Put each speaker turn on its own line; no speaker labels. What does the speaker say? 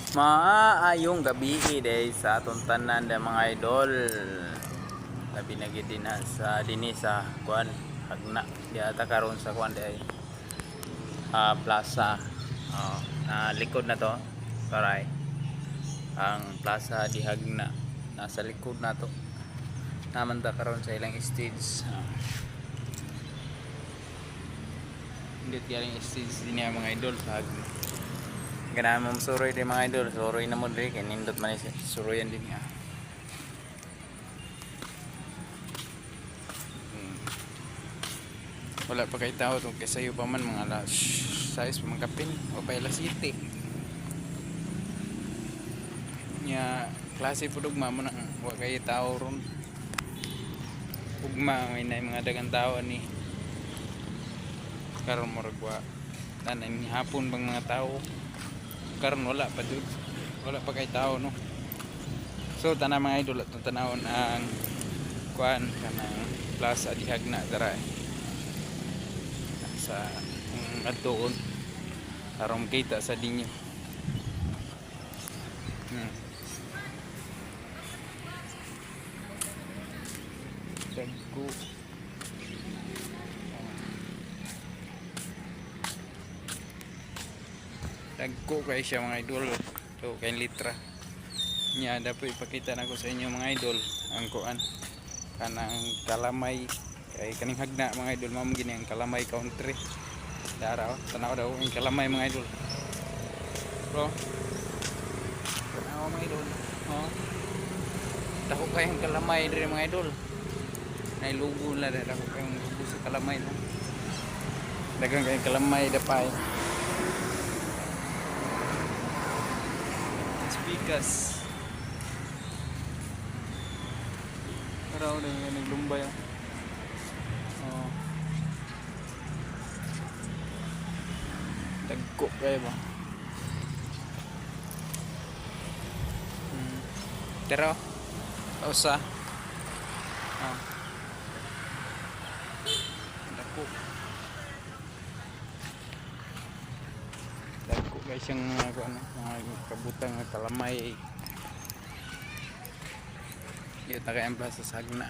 Maayong gabi day sa atong tanan da mga idol. Labi na gid din sa dinhi sa kuan Hagna. Di ata karon sa kuan day plaza. Na likod na to. Karay. Ang plaza di Hagna nasa likod na to. Naman ta karon sa ilang stage. Hindi galing stage din mga idol sa Hagna. Ganaan mo suroy din mga idol. Suroy na mo din. Kanindot man suroyan din niya. Wala pa kay tao itong kasayo pa man mga alas 6 pa kapin o pa alas 7 nya klase po dugma mo na wala kay tao ron ugma may na mga dagang tao ni karon mo ragwa tanan hapon bang mga tao karon wala pa jud wala pa kay tao no. So tanang mga idol at tanawon ang kuan kanang plaza di Hagna dara sa adtoon aron kita sa dinyo. Dagko dagko kay siya mga idol. So kay litra nya dapat ipakita nako sa inyo mga idol ang kuan kanang kalamay kay kaning Hagna mga idol mao gini ang kalamay country dara tanaw daw ang kalamay mga idol bro tanaw mga idol dako kay ang kalamay diri mga idol nay lugo la dako kay ang lugo sa kalamay no dagang kay kalamay dapay speakers araw na yung naglumbay dagko kayo ba pero usa dagko dagko guys yung mga kabutang kalamay yun na kayang plaza sa Hagna.